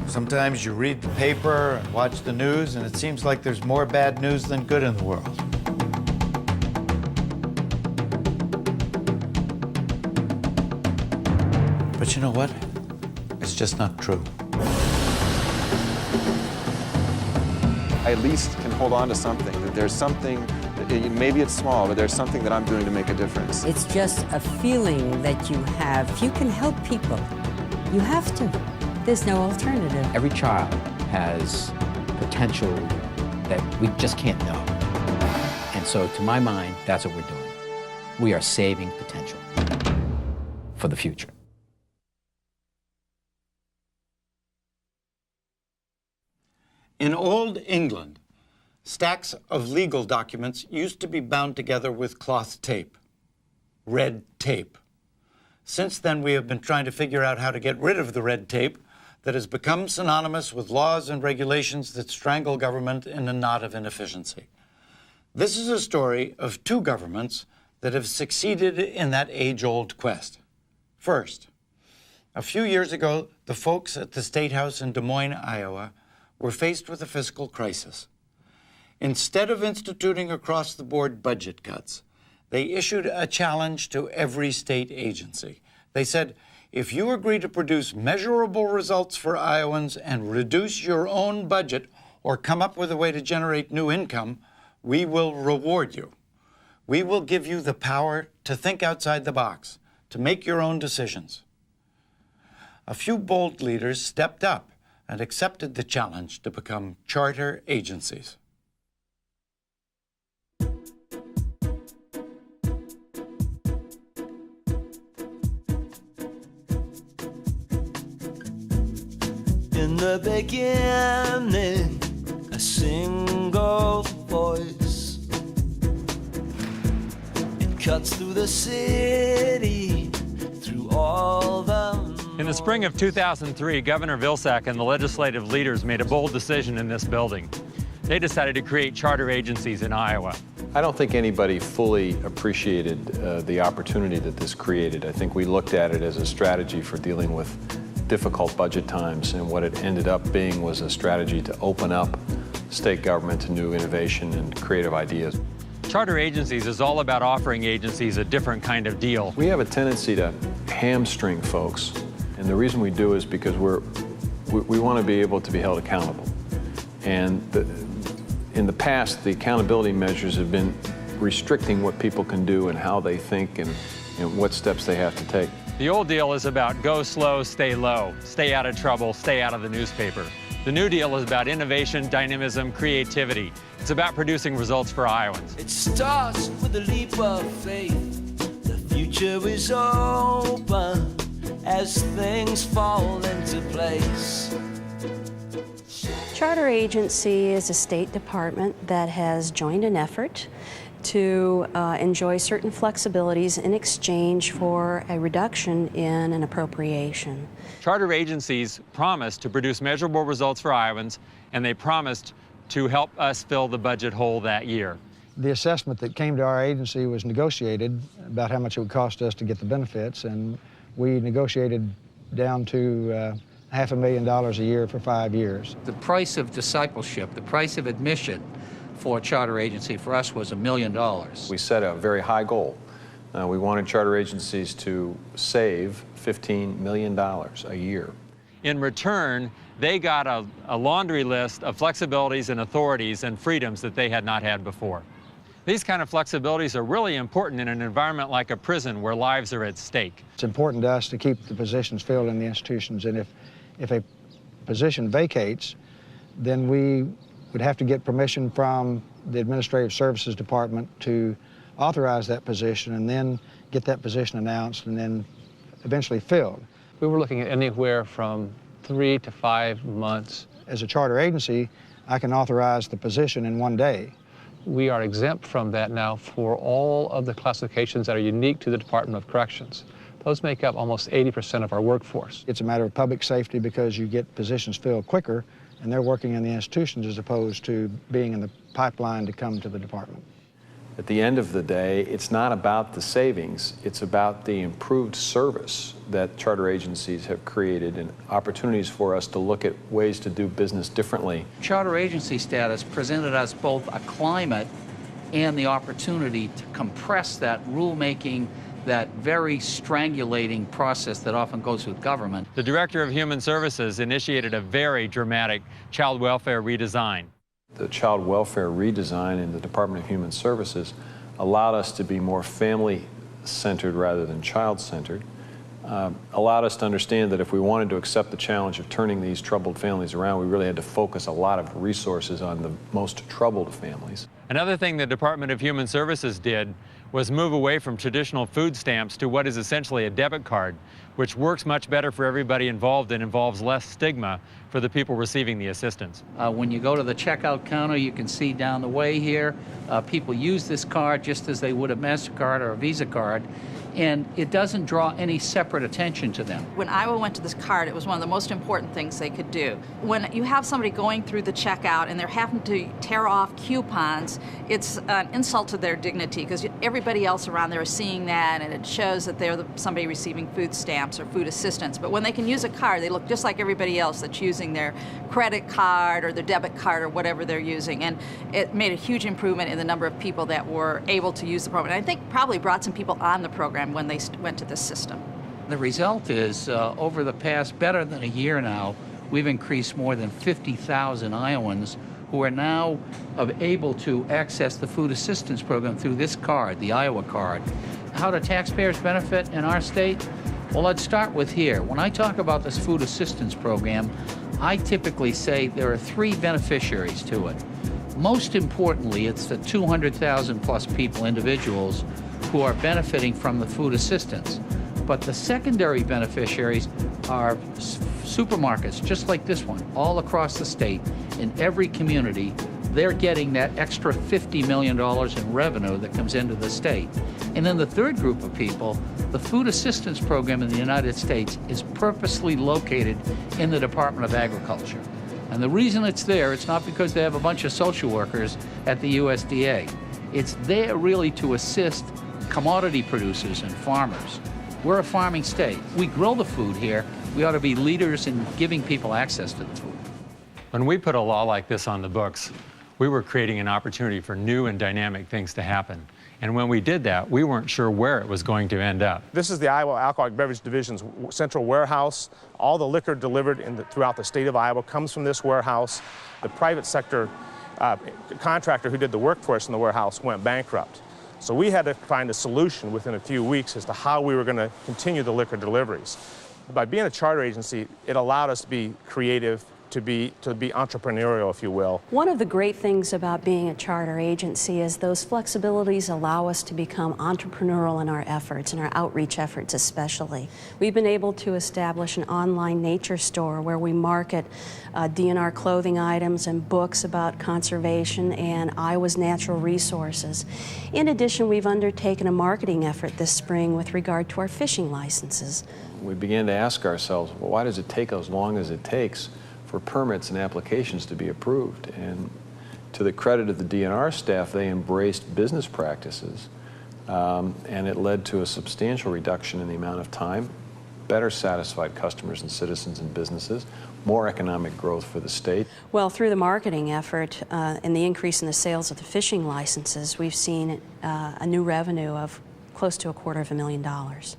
Sometimes you read the paper and watch the news, and it seems like there's more bad news than good in the world. But you know what? It's just not true. I at least can hold on to something, that there's something, maybe it's small, but there's something that I'm doing to make a difference. It's just a feeling that you have. If you can help people, you have to. There's no alternative. Every child has potential that we just can't know. And so, to my mind, that's what we're doing. We are saving potential for the future. In old England, stacks of legal documents used to be bound together with cloth tape, red tape. Since then, we have been trying to figure out how to get rid of the red tape that has become synonymous with laws and regulations that strangle government in a knot of inefficiency. This is a story of two governments that have succeeded in that age-old quest. First, a few years ago, the folks at the State House in Des Moines, Iowa, were faced with a fiscal crisis. Instead of instituting across-the-board budget cuts, they issued a challenge to every state agency. They said, if you agree to produce measurable results for Iowans and reduce your own budget or come up with a way to generate new income, we will reward you. We will give you the power to think outside the box, to make your own decisions. A few bold leaders stepped up and accepted the challenge to become charter agencies. In the beginning, a single voice. It cuts through the city, through all the In the spring of 2003, Governor Vilsack and the legislative leaders made a bold decision in this building. They decided to create charter agencies in Iowa. I don't think anybody fully appreciated the opportunity that this created. I think we looked at it as a strategy for dealing with difficult budget times, and what it ended up being was a strategy to open up state government to new innovation and creative ideas. Charter agencies is all about offering agencies a different kind of deal. We have a tendency to hamstring folks, and the reason we do is because we want to be able to be held accountable. And in the past, the accountability measures have been restricting what people can do and how they think and what steps they have to take. The old deal is about go slow, stay low, stay out of trouble, stay out of the newspaper. The new deal is about innovation, dynamism, creativity. It's about producing results for Iowans. It starts with a leap of faith. The future is open as things fall into place. Charter agency is a state department that has joined an effort to enjoy certain flexibilities in exchange for a reduction in an appropriation. Charter agencies promised to produce measurable results for Iowans, and they promised to help us fill the budget hole that year. The assessment that came to our agency was negotiated about how much it would cost us to get the benefits, and we negotiated down to $500,000 a year for 5 years. The price of discipleship, the price of admission for a charter agency for us was $1 million. We set a very high goal. We wanted charter agencies to save $15 million a year. In return, they got a laundry list of flexibilities and authorities and freedoms that they had not had before. These kind of flexibilities are really important in an environment like a prison where lives are at stake. It's important to us to keep the positions filled in the institutions, and if a position vacates, then we would have to get permission from the Administrative Services Department to authorize that position and then get that position announced and then eventually filled. We were looking at anywhere from 3 to 5 months. As a charter agency, I can authorize the position in 1 day. We are exempt from that now for all of the classifications that are unique to the Department of Corrections. Those make up almost 80% of our workforce. It's a matter of public safety because you get positions filled quicker and they're working in the institutions as opposed to being in the pipeline to come to the department. At the end of the day, it's not about the savings, it's about the improved service that charter agencies have created and opportunities for us to look at ways to do business differently. Charter agency status presented us both a climate and the opportunity to compress that rulemaking, that very strangulating process that often goes with government. The Director of Human Services initiated a very dramatic child welfare redesign. The child welfare redesign in the Department of Human Services allowed us to be more family-centered rather than child-centered, allowed us to understand that if we wanted to accept the challenge of turning these troubled families around, we really had to focus a lot of resources on the most troubled families. Another thing the Department of Human Services did was move away from traditional food stamps to what is essentially a debit card, which works much better for everybody involved and involves less stigma for the people receiving the assistance. When you go to the checkout counter, you can see down the way here, people use this card just as they would a MasterCard or a Visa card, and it doesn't draw any separate attention to them. When Iowa went to this card, it was one of the most important things they could do. When you have somebody going through the checkout and they're having to tear off coupons, it's an insult to their dignity because everybody else around there is seeing that, and it shows that they're somebody receiving food stamps or food assistance. But when they can use a card, they look just like everybody else that's using their credit card or their debit card or whatever they're using. And it made a huge improvement in the number of people that were able to use the program. And I think probably brought some people on the program when they went to this system. The result is, over the past better than a year now, we've increased more than 50,000 Iowans who are now able to access the food assistance program through this card, the Iowa card. How do taxpayers benefit in our state? Well, let's start with here. When I talk about this food assistance program, I typically say there are 3 beneficiaries to it. Most importantly, it's the 200,000 plus people, individuals, who are benefiting from the food assistance. But the secondary beneficiaries are supermarkets, just like this one, all across the state, in every community. They're getting that extra $50 million in revenue that comes into the state. And then the third group of people, the food assistance program in the United States is purposely located in the Department of Agriculture. And the reason it's there, it's not because they have a bunch of social workers at the USDA. It's there really to assist commodity producers and farmers. We're a farming state. We grow the food here. We ought to be leaders in giving people access to the food. When we put a law like this on the books, we were creating an opportunity for new and dynamic things to happen. And when we did that, we weren't sure where it was going to end up. This is the Iowa Alcoholic Beverage Division's central warehouse. All the liquor delivered throughout the state of Iowa comes from this warehouse. The private sector contractor who did the work for us in the warehouse went bankrupt. So we had to find a solution within a few weeks as to how we were going to continue the liquor deliveries. By being a charter agency, it allowed us to be creative, to be entrepreneurial, if you will. One of the great things about being a charter agency is those flexibilities allow us to become entrepreneurial in our efforts, in our outreach efforts especially. We've been able to establish an online nature store where we market DNR clothing items and books about conservation and Iowa's natural resources. In addition, we've undertaken a marketing effort this spring with regard to our fishing licenses. We began to ask ourselves, well, why does it take as long as it takes for permits and applications to be approved? And to the credit of the DNR staff, they embraced business practices, and it led to a substantial reduction in the amount of time, better satisfied customers and citizens and businesses, more economic growth for the state. Well, through the marketing effort and the increase in the sales of the fishing licenses, we've seen a new revenue of close to $250,000.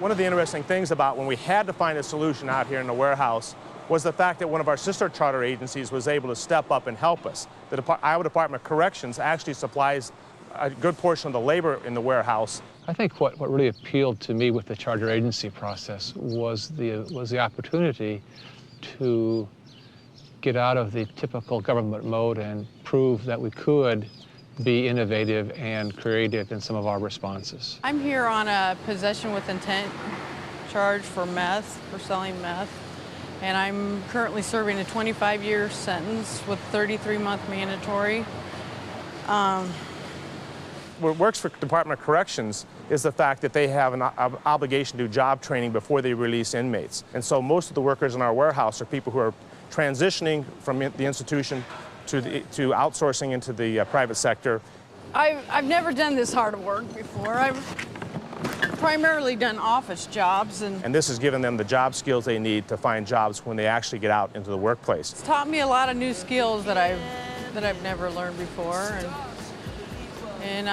One of the interesting things about when we had to find a solution out here in the warehouse was the fact that one of our sister charter agencies was able to step up and help us. The Iowa Department of Corrections actually supplies a good portion of the labor in the warehouse. I think what really appealed to me with the charter agency process was the opportunity to get out of the typical government mode and prove that we could be innovative and creative in some of our responses. I'm here on a possession with intent charge for meth, for selling meth, and I'm currently serving a 25-year sentence with 33-month mandatory. what works for Department of Corrections is the fact that they have an obligation to do job training before they release inmates. And so most of the workers in our warehouse are people who are transitioning from the institution to outsourcing into the private sector. I've never done this hard work before. I've primarily done office jobs, and this has given them the job skills they need to find jobs when they actually get out into the workplace. It's taught me a lot of new skills that I've never learned before, and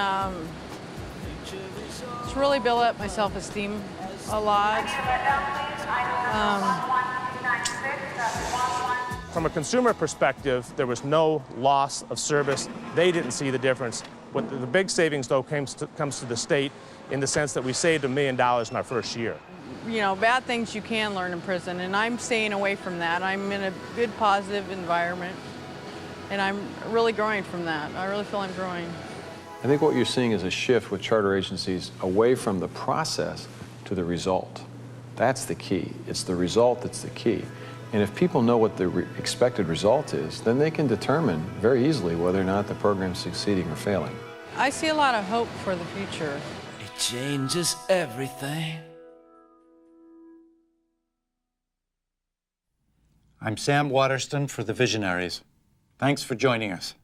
it's really built up my self-esteem a lot. From a consumer perspective, there was no loss of service. They didn't see the difference. What the big savings, though, comes to the state in the sense that we saved $1 million in our first year. You know, bad things you can learn in prison, and I'm staying away from that. I'm in a good, positive environment, and I'm really growing from that. I really feel I'm growing. I think what you're seeing is a shift with charter agencies away from the process to the result. That's the key. It's the result that's the key. And if people know what the expected result is, then they can determine very easily whether or not the program's succeeding or failing. I see a lot of hope for the future. It changes everything. I'm Sam Waterston for The Visionaries. Thanks for joining us.